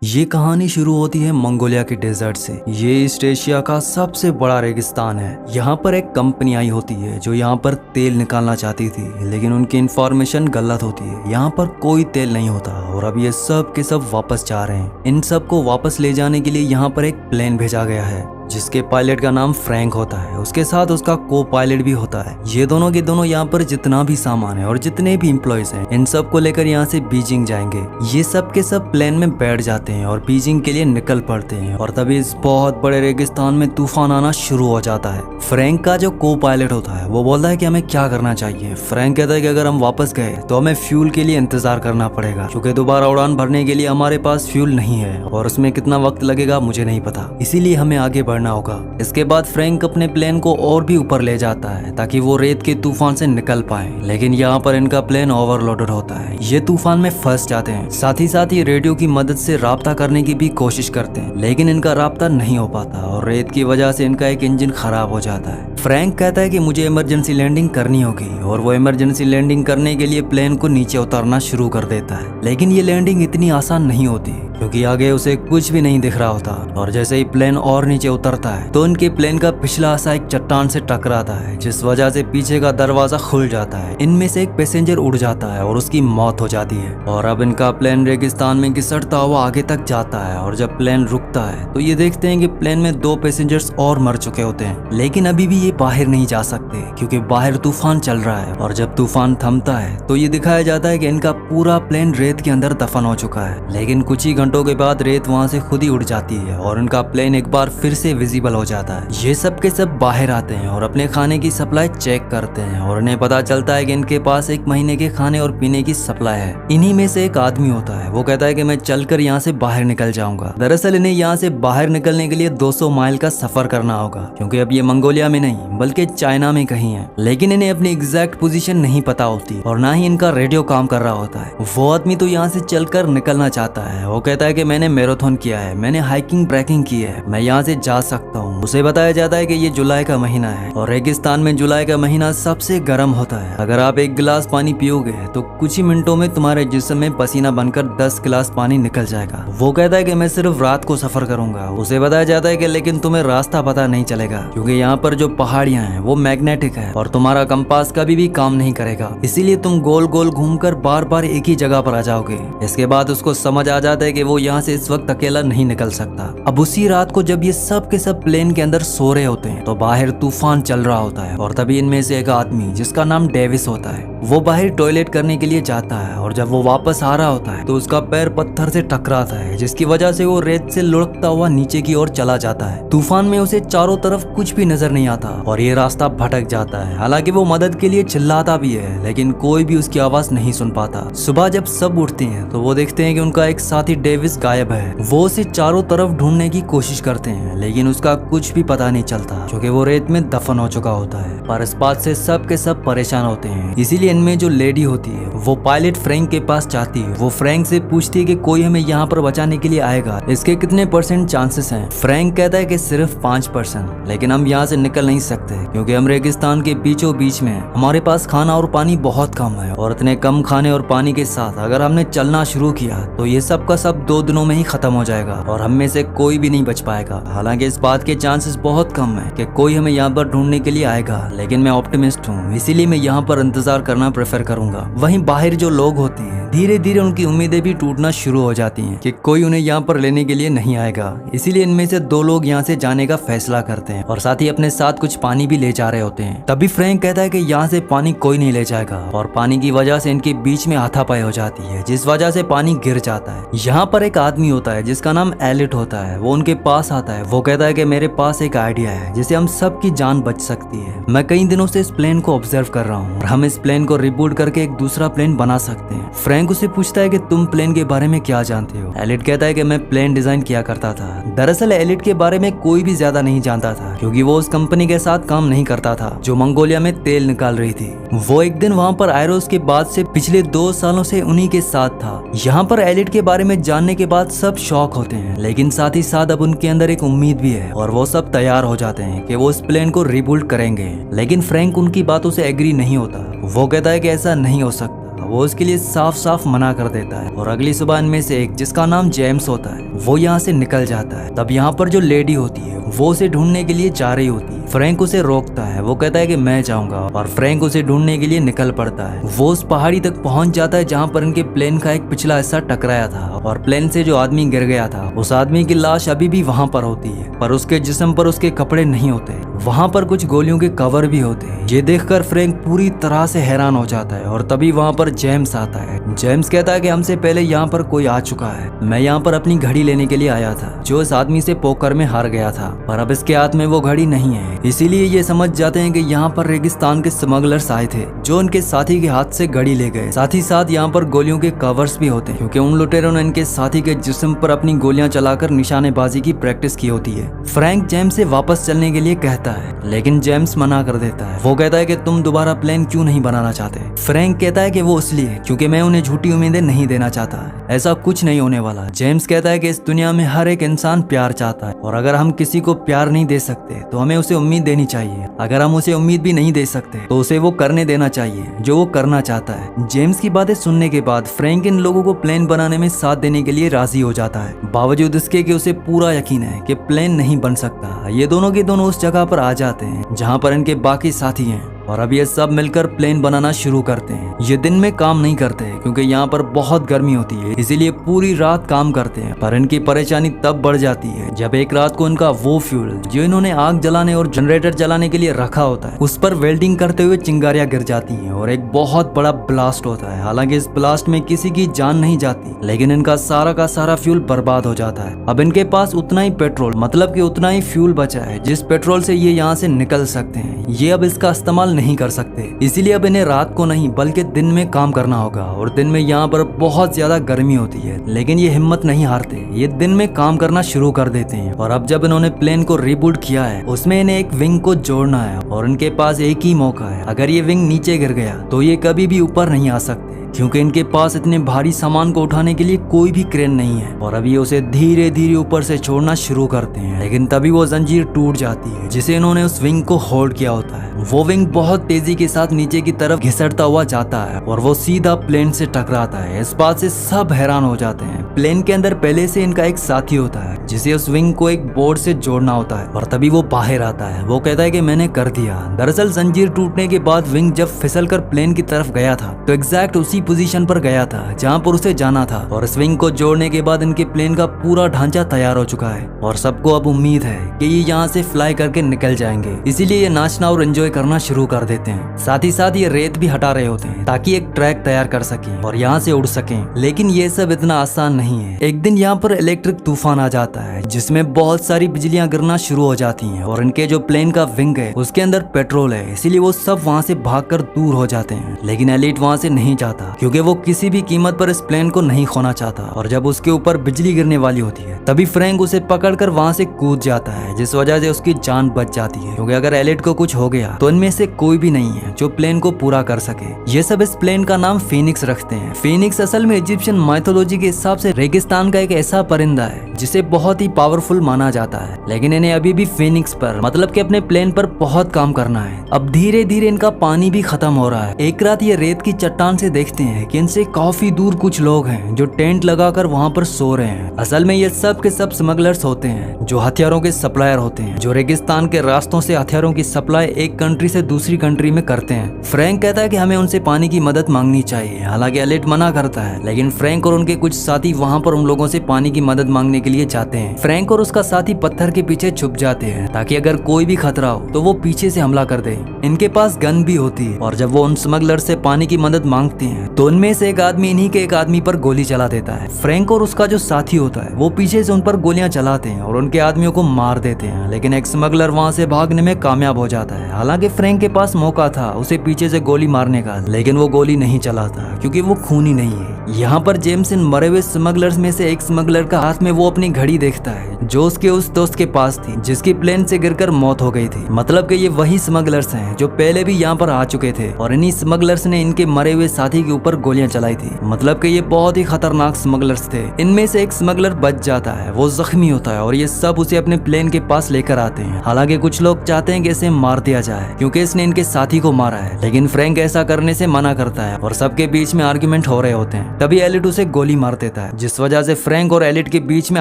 ये कहानी शुरू होती है मंगोलिया के डेजर्ट से। ये ईस्ट एशिया का सबसे बड़ा रेगिस्तान है। यहाँ पर एक कंपनी आई होती है जो यहाँ पर तेल निकालना चाहती थी, लेकिन उनकी इंफॉर्मेशन गलत होती है। यहाँ पर कोई तेल नहीं होता और अब ये सब के सब वापस जा रहे हैं। इन सब को वापस ले जाने के लिए यहाँ पर एक प्लेन भेजा गया है जिसके पायलट का नाम फ्रैंक होता है। उसके साथ उसका को पायलट भी होता है। ये दोनों के दोनों यहाँ पर जितना भी सामान है और जितने भी एम्प्लॉयज हैं, इन सब को लेकर यहाँ से बीजिंग जाएंगे। ये सब के सब प्लेन में बैठ जाते हैं और बीजिंग के लिए निकल पड़ते हैं। और तभी इस बहुत बड़े रेगिस्तान में तूफान आना शुरू हो जाता है। फ्रैंक का जो को पायलट होता है वो बोलता है कि हमें क्या करना चाहिए। फ्रैंक कहता है कि अगर हम वापस गए तो हमें फ्यूल के लिए इंतजार करना पड़ेगा, क्योंकि दोबारा उड़ान भरने के लिए हमारे पास फ्यूल नहीं है और उसमें कितना वक्त लगेगा मुझे नहीं पता, इसीलिए हमें आगे बढ़ना होगा। इसके बाद फ्रैंक अपने प्लेन को और भी ऊपर ले जाता है ताकि वो रेत के तूफान से निकल पाए, लेकिन यहाँ पर इनका प्लेन ओवरलोडेड होता है। ये तूफान में फंस जाते हैं। साथ ही रेडियो की मदद से राब्ता करने की भी कोशिश करते हैं, लेकिन इनका राब्ता नहीं हो पाता और रेत की वजह से इनका एक इंजन खराब हो जाता है। फ्रैंक कहता है कि मुझे इमरजेंसी लैंडिंग करनी होगी और वो इमरजेंसी लैंडिंग करने के लिए प्लेन को नीचे उतारना शुरू कर देता है। लेकिन ये लैंडिंग इतनी आसान नहीं होती क्योंकि आगे उसे कुछ भी नहीं दिख रहा होता और जैसे ही प्लेन और नीचे उतरता है तो उनके प्लेन का पिछला हिस्सा एक चट्टान से टकराता है, जिस वजह से पीछे का दरवाजा खुल जाता है। इनमें से एक पैसेंजर उड़ जाता है और उसकी मौत हो जाती है। और अब इनका प्लेन रेगिस्तान में घिसटता हुआ आगे तक जाता है और जब प्लेन रुकता है तो ये देखते हैं कि प्लेन में 2 पैसेंजर्स और मर चुके होते हैं, लेकिन अभी भी ये बाहर नहीं जा सकते क्योंकि बाहर तूफान चल रहा है। और जब तूफान थमता है तो ये दिखाया जाता है कि इनका पूरा प्लेन रेत के अंदर दफन हो चुका है। लेकिन कुछ ही घंटों के बाद रेत वहां से खुद ही उड़ जाती है और इनका प्लेन एक बार फिर से विजिबल हो जाता है। ये सब के सब बाहर आते हैं और अपने खाने की सप्लाई चेक करते हैं और उन्हें पता चलता है कि इनके पास 1 महीने के खाने और पीने की सप्लाई है। इन्हीं में से एक आदमी होता है, वो कहता है कि मैं चलकर यहाँ से बाहर निकल जाऊंगा। दरअसल इन्हें यहाँ से बाहर निकलने के लिए 200 माइल का सफर करना होगा, क्योंकि अब ये मंगोलिया में नहीं बल्कि चाइना में कहीं है। लेकिन इन्हें अपनी एग्जैक्ट पोजीशन नहीं पता होती और ना ही इनका रेडियो काम कर रहा होता है। वो आदमी तो यहाँ से चलकर निकलना चाहता है। वो कहता है कि मैंने मैराथन किया है, मैंने हाइकिंग ट्रैकिंग की है, मैं यहाँ से जा सकता हूँ। उसे बताया जाता है कि ये जुलाई का महीना है और रेगिस्तान में जुलाई का महीना सबसे गर्म होता है। अगर आप 1 गिलास पानी पियोगे तो कुछ ही मिनटों में तुम्हारे जिस्म में पसीना बनकर 10 गिलास पानी निकल जाएगा। वो कहता है कि मैं सिर्फ रात को सफर करूंगा। उसे बताया जाता है कि लेकिन तुम्हें रास्ता पता नहीं चलेगा, क्योंकि यहाँ पर जो पहाड़ियाँ हैं वो मैग्नेटिक है और तुम्हारा कंपास कभी भी काम नहीं करेगा, इसीलिए तुम गोल गोल घूमकर बार बार एक ही जगह पर आ जाओगे। इसके बाद उसको समझ आ जाता है कि वो यहाँ से इस वक्त अकेला नहीं निकल सकता। अब उसी रात को जब ये सब के सब प्लेन के अंदर सो रहे होते हैं तो बाहर तूफान चल रहा होता है और तभी इनमें से एक आदमी जिसका नाम डेविस होता है वो बाहर टॉयलेट करने के लिए जाता है और जब वो वापस आ रहा होता है तो उसका पैर पत्थर से टकराता है, जिसकी वजह से वो रेत से लुढ़कता हुआ नीचे की ओर चला जाता है। तूफान में उसे चारों तरफ कुछ भी नजर नहीं आता और ये रास्ता भटक जाता है। हालांकि वो मदद के लिए चिल्लाता भी है, लेकिन कोई भी उसकी आवाज नहीं सुन पाता। सुबह जब सब उठते हैं तो वो देखते हैं कि उनका एक साथी डेविस गायब है। वो उसे चारों तरफ ढूंढने की कोशिश करते हैं, लेकिन उसका कुछ भी पता नहीं चलता क्योंकि वो रेत में दफन हो चुका होता है। पर इस बात से सब के सब परेशान होते हैं। इसीलिए इनमें जो लेडी होती है वो पायलट फ्रैंक के पास जाती है। वो फ्रैंक से पूछती है कि कोई हमें यहाँ पर बचाने के लिए आएगा, इसके कितने % चांसेस हैं। फ्रैंक कहता है कि सिर्फ 5%, लेकिन हम यहाँ से निकल नहीं सकते क्योंकि हम रेगिस्तान के बीचों बीच में हैं। हमारे पास खाना और पानी बहुत कम है और इतने कम खाने और पानी के साथ अगर हमने चलना शुरू किया तो ये सब का सब 2 दिनों में ही खत्म हो जाएगा और हम में से कोई भी नहीं बच पाएगा। हालांकि इस बात के चांसेस बहुत कम है कि कोई हमें यहाँ पर ढूंढने के लिए आएगा, लेकिन मैं ऑप्टिमिस्ट हूँ, इसीलिए मैं यहाँ पर इंतजार करना प्रेफर करूंगा। वहीं बाहर जो लोग होते हैं धीरे धीरे उनकी उम्मीदें भी टूटना शुरू हो जाती हैं कि कोई उन्हें यहाँ पर लेने के लिए नहीं आएगा। इसीलिए इनमें से 2 लोग यहाँ से जाने का फैसला करते हैं और साथ ही अपने साथ कुछ पानी भी ले जा रहे होते हैं। तभी फ्रैंक कहता है कि यहाँ से पानी कोई नहीं ले जाएगा और पानी की वजह से इनके बीच में हाथापाई हो जाती है, जिस वजह से पानी गिर जाता है। यहाँ पर एक आदमी होता है जिसका नाम एलिट होता है। वो उनके पास आता है। वो कहता है कि मेरे पास एक आइडिया है जिससे हम सबकी जान बच सकती है। मैं कई दिनों से इस प्लेन को ऑब्जर्व कर रहा हूँ और हम इस प्लेन को रिबूट करके एक दूसरा प्लेन बना सकते हैं। फ्रैंक उसे पूछता है कि तुम प्लेन के बारे में क्या जानते हो। एलिट कहता है कि मैं प्लेन डिजाइन किया करता था। दरअसल एलिट के बारे में कोई भी ज्यादा नहीं जानता था क्योंकि वो उस कंपनी के साथ काम नहीं करता था जो मंगोलिया में तेल निकाल रही थी। वो एक दिन वहाँ पर आए और उसके बाद से पिछले 2 सालों से उन्हीं के साथ था। यहाँ पर एलिट के बारे में जानने के बाद सब शॉक होते हैं, लेकिन साथ ही साथ अब उनके अंदर एक उम्मीद भी है और वो सब तैयार हो जाते हैं कि वो इस प्लेन को रिबिल्ड करेंगे। लेकिन फ्रैंक उनकी बातों से एग्री नहीं होता। वो कहता है कि ऐसा नहीं हो सकता वो उसके लिए साफ साफ मना कर देता है और अगली सुबह इनमें से एक, जिसका नाम जेम्स होता है, वो यहाँ से निकल जाता है। तब यहाँ पर जो लेडी होती है वो उसे ढूंढने के लिए जा रही होती है। फ्रैंक उसे रोकता है, वो कहता है कि मैं जाऊंगा, और फ्रैंक उसे ढूंढने के लिए निकल पड़ता है। वो उस पहाड़ी तक पहुंच जाता है जहाँ पर इनके प्लेन का एक पिछला हिस्सा टकराया था, और प्लेन से जो आदमी गिर गया था उस आदमी की लाश अभी भी वहाँ पर होती है, पर उसके जिस्म पर उसके कपड़े नहीं होते। वहाँ पर कुछ गोलियों के कवर भी होते हैं। ये देखकर फ्रैंक पूरी तरह से हैरान हो जाता है, और तभी वहाँ पर जेम्स आता है। जेम्स कहता है कि हमसे पहले यहाँ पर कोई आ चुका है, मैं यहाँ पर अपनी घड़ी लेने के लिए आया था जो इस आदमी से पोकर में हार गया था, पर अब इसके हाथ में वो घड़ी नहीं है। इसीलिए ये समझ जाते हैं कि यहाँ पर रेगिस्तान के स्मगलर्स आए थे जो उनके साथी के हाथ से घड़ी ले गए। साथ ही साथ यहाँ पर गोलियों के कवर्स भी होते हैं, क्योंकि उन लुटेरों ने इनके साथी के जिस्म पर अपनी गोलियां चलाकर निशानेबाजी की प्रैक्टिस की होती है। फ्रैंक जेम्स से वापस चलने के लिए कहता है, लेकिन जेम्स मना कर देता है। वो कहता है कि तुम दोबारा प्लान क्यों नहीं बनाना चाहते। फ्रैंक कहता है कि वो इसलिए क्योंकि मैं उन्हें झूठी उम्मीदें नहीं देना चाहता, ऐसा कुछ नहीं होने वाला। जेम्स कहता है कि इस दुनिया में हर एक इंसान प्यार चाहता है, और अगर हम किसी को प्यार नहीं दे सकते तो हमें उसे उम्मीद देनी चाहिए। अगर हम उसे उम्मीद भी नहीं दे सकते तो उसे वो करने देना चाहिए जो वो करना चाहता है। जेम्स की बातें सुनने के बाद फ्रैंक इन लोगों को प्लान बनाने में साथ देने के लिए राजी हो जाता है, बावजूद इसके कि उसे पूरा यकीन है कि प्लान नहीं बन सकता। ये दोनों के दोनों उस जगह पर आ जाते हैं जहाँ पर इनके बाकी साथी हैं, और अब ये सब मिलकर प्लेन बनाना शुरू करते हैं। ये दिन में काम नहीं करते क्योंकि यहाँ पर बहुत गर्मी होती है, इसीलिए पूरी रात काम करते हैं। पर इनकी परेशानी तब बढ़ जाती है जब एक रात को इनका वो फ्यूल जो इन्होंने आग जलाने और जनरेटर जलाने के लिए रखा होता है उस पर वेल्डिंग करते हुए चिंगारियां गिर जाती हैं और एक बहुत बड़ा ब्लास्ट होता है। हालांकि इस ब्लास्ट में किसी की जान नहीं जाती, लेकिन इनका सारा का सारा फ्यूल बर्बाद हो जाता है। अब इनके पास उतना ही पेट्रोल, मतलब कि उतना ही फ्यूल बचा है जिस पेट्रोल से ये यहाँ से निकल सकते हैं। ये अब इसका इस्तेमाल नहीं कर सकते, इसीलिए अब इन्हें रात को नहीं बल्कि दिन में काम करना होगा। और दिन में यहाँ पर बहुत ज्यादा गर्मी होती है, लेकिन ये हिम्मत नहीं हारते, ये दिन में काम करना शुरू कर देते हैं। और अब जब इन्होंने प्लेन को रिबूट किया है उसमें इन्हें एक विंग को जोड़ना है, और इनके पास एक ही मौका है। अगर ये विंग नीचे गिर गया तो ये कभी भी ऊपर नहीं आ सकते, क्योंकि इनके पास इतने भारी सामान को उठाने के लिए कोई भी क्रेन नहीं है। और अभी उसे धीरे धीरे ऊपर से छोड़ना शुरू करते हैं, लेकिन तभी वो जंजीर टूट जाती है जिसे इन्होंने उस विंग को होल्ड किया होता है। वो विंग बहुत तेजी के साथ नीचे की तरफ घिसटता हुआ जाता है और वो सीधा प्लेन से टकराता है। इस बात से सब हैरान हो जाते हैं। प्लेन के अंदर पहले से इनका एक साथी होता है जिसे उस विंग को एक बोर्ड से जोड़ना होता है, और तभी वो बाहर आता है। वो कहता है कि मैंने कर दिया। दरअसल जंजीर टूटने के बाद विंग जब फिसलकर प्लेन की तरफ गया था तो एग्जैक्ट उसी पोजीशन पर गया था जहां पर उसे जाना था, और इस विंग को जोड़ने के बाद इनके प्लेन का पूरा ढांचा तैयार हो चुका है। और सबको अब उम्मीद है कि ये यहाँ से फ्लाई करके निकल जाएंगे, इसीलिए ये नाचना और एंजॉय करना शुरू कर देते हैं। साथ ही साथ ये रेत भी हटा रहे होते हैं ताकि एक ट्रैक तैयार कर सकें और यहाँ से उड़ सकें। लेकिन ये सब इतना आसान नहीं है। एक दिन यहाँ पर इलेक्ट्रिक तूफान आ जाता है जिसमें बहुत सारी बिजलियां गिरना शुरू हो जाती हैं, और इनके जो प्लेन का विंग है उसके अंदर पेट्रोल है, इसीलिए वो सब वहाँ से भागकर दूर हो जाते हैं। लेकिन एलिट वहाँ से नहीं जाता क्योंकि वो किसी भी कीमत पर इस प्लेन को नहीं खोना चाहता। और जब उसके ऊपर बिजली गिरने वाली होती है तभी फ्रैंक उसे पकड़कर वहाँ से कूद जाता है, जिस वजह से उसकी जान बच जाती है, क्योंकि अगर एलिट को कुछ हो गया तो इनमें से कोई भी नहीं है जो प्लेन को पूरा कर सके। ये सब इस प्लेन का नाम फीनिक्स रखते हैं। फीनिक्स असल में इजिप्शियन माइथोलॉजी के हिसाब से रेगिस्तान का एक ऐसा परिंदा है जिसे बहुत ही पावरफुल माना जाता है, लेकिन इन्हें अभी भी फीनिक्स पर, मतलब कि अपने प्लेन पर बहुत काम करना है। अब धीरे धीरे इनका पानी भी खत्म हो रहा है। एक रात ये रेत की चट्टान से देखते हैं कि इनसे काफी दूर कुछ लोग हैं जो टेंट लगाकर वहाँ पर सो रहे हैं। असल में ये सब के सब स्मगलर्स होते हैं जो हथियारों के सप्लायर होते हैं, जो रेगिस्तान के रास्तों से हथियारों की सप्लाई एक कंट्री से दूसरी कंट्री में करते हैं। फ्रैंक कहता है कि हमें उनसे पानी की मदद मांगनी चाहिए, हालांकि एलिट मना करता है, लेकिन फ्रैंक और उनके कुछ साथी वहाँ पर उन लोगों से पानी की मदद मांगने के लिए जाते हैं। फ्रैंक और उसका साथी पत्थर के पीछे छुप जाते हैं ताकि अगर कोई भी खतरा हो तो वो पीछे से हमला कर दे। इनके पास गन भी होती है, और जब वो उन स्मगलर से पानी की मदद मांगते हैं तो उनमें से एक आदमी इन्हीं के एक आदमी पर गोली चला देता है। फ्रैंक और उसका जो साथी होता है वो पीछे से उन पर गोलियां चलाते हैं और उनके आदमियों को मार देते हैं, लेकिन एक स्मगलर वहां से भागने में कामयाब हो जाता है। हालांकि फ्रैंक के पास मौका था उसे पीछे से गोली मारने का, लेकिन वो गोली नहीं चलाता क्योंकि वो खूनी नहीं है। यहाँ पर जेम्स इन मरे हुए स्मगलर्स में से एक स्मगलर का हाथ में वो अपनी घड़ी देखता है जो उसके उस दोस्त के पास थी जिसकी प्लेन से गिरकर मौत हो गई थी। मतलब कि ये वही स्मगलर्स हैं जो पहले भी यहाँ पर आ चुके थे और इन्हीं स्मगलर्स ने इनके मरे हुए साथी के ऊपर गोलियां चलाई थी। मतलब कि ये बहुत ही खतरनाक स्मगलर्स थे। इनमें से एक स्मगलर बच जाता है, वो जख्मी होता है और ये सब उसे अपने प्लेन के पास लेकर आते हैं। हालांकि कुछ लोग चाहते हैं कि इसे मार दिया जाए क्योंकि इसने इनके साथी को मारा है, लेकिन फ्रैंक ऐसा करने से मना करता है और सबके बीच में आर्ग्यूमेंट हो रहे होते हैं। तभी एलिट उसे गोली मार देता है, जिस वजह से फ्रैंक और एलिट के बीच में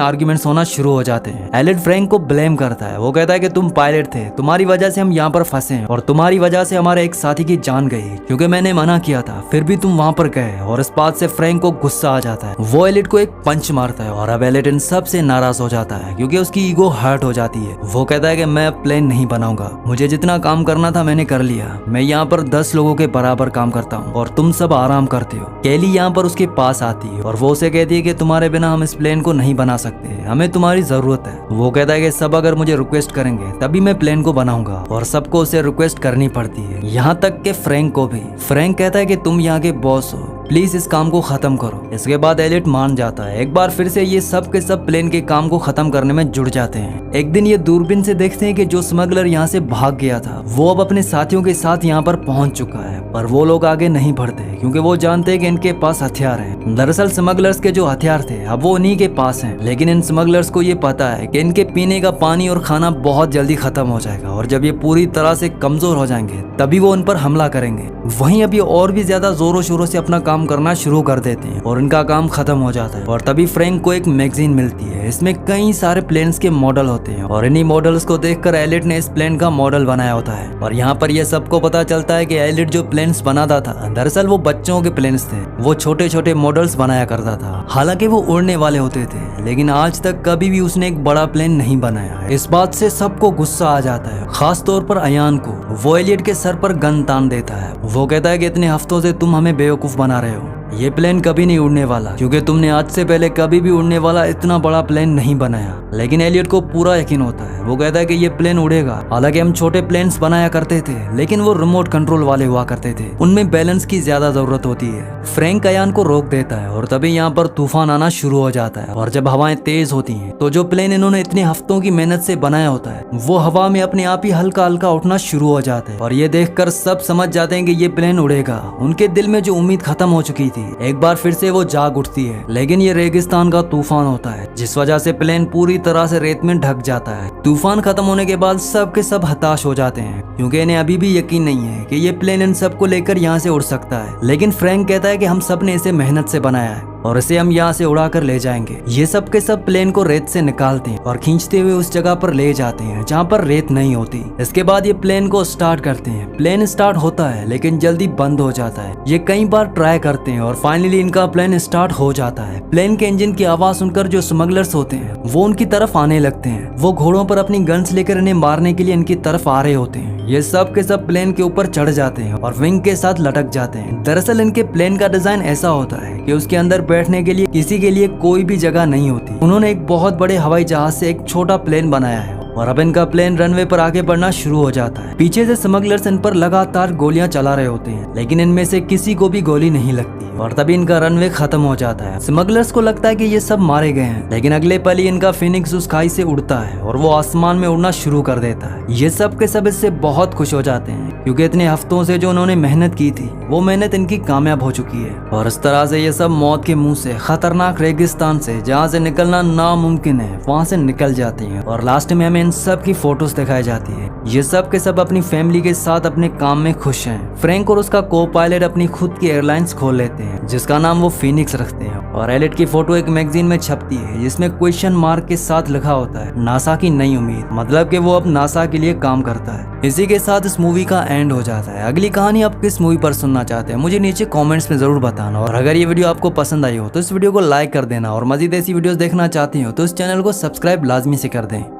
आर्ग्यूमेंट्स होना शुरू हो जाते हैं। एलिट फ्रैंक को ब्लेम करता है, वो कहता है कि तुम पायलट थे, तुम्हारी वजह से हम यहाँ पर फंसे हैं और तुम्हारी वजह से हमारे एक साथी की जान गई क्योंकि मैंने मना किया था, फिर भी तुम वहाँ पर गए। और इस बात से फ्रैंक को गुस्सा आ जाता है, वो एलिट को एक पंच मारता है और अब एलिट इन सब से नाराज हो जाता है क्योंकि उसकी ईगो हर्ट हो जाती है। वो कहता है कि मैं अब प्लेन नहीं बनाऊंगा, मुझे जितना काम करना था मैंने कर लिया, मैं यहाँ पर 10 लोगों के बराबर काम करता हूँ और तुम सब आराम करते हो। केली यहाँ पर उसके पास आती है और वो उसे कहती है कि तुम्हारे बिना हम इस प्लेन को नहीं बना सकते, हमें तुम्हारी जरूरत है। वो कहता है कि सब अगर मुझे रिक्वेस्ट करेंगे तभी मैं प्लेन को बनाऊंगा और सबको उसे रिक्वेस्ट करनी पड़ती है, यहाँ तक के फ्रैंक को भी। फ्रैंक कहता है कि तुम यहाँ के बॉस हो, प्लीज इस काम को खत्म करो। इसके बाद एलिट मान जाता है। एक बार फिर से ये सब के सब प्लेन के काम को खत्म करने में जुड़ जाते हैं। एक दिन ये दूरबीन से देखते हैं कि जो स्मगलर यहाँ से भाग गया था वो अब अपने साथियों के साथ यहाँ पर पहुंच चुका है, पर वो लोग आगे नहीं बढ़ते क्योंकि वो जानते हैं कि इनके पास हथियार हैं। दरअसल स्मगलर्स के जो हथियार थे अब वो उन्हीं के पास हैं, लेकिन इन स्मगलर्स को ये पता है कि इनके पीने का पानी और खाना बहुत जल्दी खत्म हो जाएगा और जब ये पूरी तरह से कमजोर हो जाएंगे तभी वो उन पर हमला करेंगे। वहीं अब ये और भी ज्यादा जोरों शोरों से अपना काम करना शुरू कर देते हैं और इनका काम खत्म हो जाता है। और तभी फ्रैंक को एक मैगजीन मिलती है, इसमें कई सारे प्लेन्स के मॉडल होते हैं और इन्हीं मॉडल्स को देखकर एलिट ने इस प्लेन का मॉडल बनाया होता है। और यहाँ पर यह सबको पता चलता है कि एलिट जो प्लेन्स बनाता था दरअसल वो बच्चों के प्लेन्स थे, वो छोटे छोटे मॉडल्स बनाया करता था। हालांकि वो उड़ने वाले होते थे, लेकिन आज तक कभी भी उसने एक बड़ा प्लेन नहीं बनाया। इस बात से सबको गुस्सा आ जाता है, खास तौर पर अयान को। वो एलिट के सर पर गन तान देता है। वो कहता है कि इतने हफ्तों से तुम हमें बेवकूफ बना रहे हो, ये प्लेन कभी नहीं उड़ने वाला क्योंकि तुमने आज से पहले कभी भी उड़ने वाला इतना बड़ा प्लेन नहीं बनाया। लेकिन एलियट को पूरा यकीन होता है, वो कहता है कि ये प्लेन उड़ेगा। हालांकि हम छोटे प्लेन्स बनाया करते थे लेकिन वो रिमोट कंट्रोल वाले हुआ करते थे, उनमें बैलेंस की ज्यादा जरूरत होती है। फ्रैंक अयान को रोक देता है और तभी यहाँ पर तूफान आना शुरू हो जाता है और जब हवाएं तेज होती हैं तो जो प्लेन इन्होंने इतने हफ्तों की मेहनत से बनाया होता है वो हवा में अपने आप ही हल्का हल्का उठना शुरू हो जाता है। और ये देखकर सब समझ जाते हैं कि ये प्लेन उड़ेगा। उनके दिल में जो उम्मीद खत्म हो चुकी थी एक बार फिर से वो जाग उठती है, लेकिन ये रेगिस्तान का तूफान होता है जिस वजह से प्लेन पूरी तरह से रेत में ढक जाता है। तूफान खत्म होने के बाद सब के सब हताश हो जाते हैं क्योंकि इन्हें अभी भी यकीन नहीं है कि ये प्लेन इन सबको लेकर यहाँ से उड़ सकता है। लेकिन फ्रैंक कहता है कि हम सब ने इसे मेहनत से बनाया है और इसे हम यहाँ से उड़ा कर ले जाएंगे। ये सब के सब प्लेन को रेत से निकालते हैं और खींचते हुए उस जगह पर ले जाते हैं जहाँ पर रेत नहीं होती। इसके बाद ये प्लेन को स्टार्ट करते हैं। प्लेन स्टार्ट होता है लेकिन जल्दी बंद हो जाता है। ये कई बार ट्राई करते हैं और फाइनली इनका प्लेन स्टार्ट हो जाता है। प्लेन के इंजन की आवाज सुनकर जो स्मगलर्स होते हैं वो उनकी तरफ आने लगते हैं। वो घोड़ों पर अपनी गन्स लेकर इन्हें मारने के लिए इनकी तरफ आ रहे होते हैं। ये सब के सब प्लेन के ऊपर चढ़ जाते हैं और विंग के साथ लटक जाते हैं। दरअसल इनके प्लेन का डिजाइन ऐसा होता है कि उसके अंदर बैठने के लिए किसी के लिए कोई भी जगह नहीं होती। उन्होंने एक बहुत बड़े हवाई जहाज से एक छोटा प्लेन बनाया है और अब इनका प्लेन रनवे पर आगे बढ़ना शुरू हो जाता है। पीछे से स्मगलर्स इन पर लगातार गोलियां चला रहे होते हैं लेकिन इनमें से किसी को भी गोली नहीं लगती और तभी इनका रनवे खत्म हो जाता है। स्मगलर्स को लगता है कि ये सब मारे गए हैं, लेकिन अगले पल ही इनका फिनिक्स उस खाई से उड़ता है और वो आसमान में उड़ना शुरू कर देता है। ये सब के सब इससे बहुत खुश हो जाते हैं क्योंकि इतने हफ्तों से जो उन्होंने मेहनत की थी वो मेहनत इनकी कामयाब हो चुकी है। और इस तरह से ये सब मौत के मुंह से, खतरनाक रेगिस्तान से जहाँ से निकलना नामुमकिन है, वहाँ से निकल जाती है। और लास्ट में हमें इन सब की फोटोज दिखाई जाती है। ये सब के सब अपनी फैमिली के साथ अपने काम में खुश हैं। फ्रैंक और उसका को पायलट अपनी खुद की एयरलाइंस खोल लेते हैं जिसका नाम वो फिनिक्स रखते हैं। और एलिट की फोटो एक मैगजीन में छपती है जिसमें क्वेश्चन मार्क के साथ लिखा होता है नासा की नई उम्मीद, मतलब कि वो अब नासा के लिए काम करता है। इसी के साथ इस मूवी का एंड हो जाता है। अगली कहानी आप किस मूवी पर सुनना चाहते हैं मुझे नीचे कमेंट्स में जरूर बताना। और अगर ये वीडियो आपको पसंद आई हो तो इस वीडियो को लाइक कर देना और मजीद ऐसी वीडियोस देखना चाहते हो तो इस चैनल को सब्सक्राइब लाजमी से कर दें।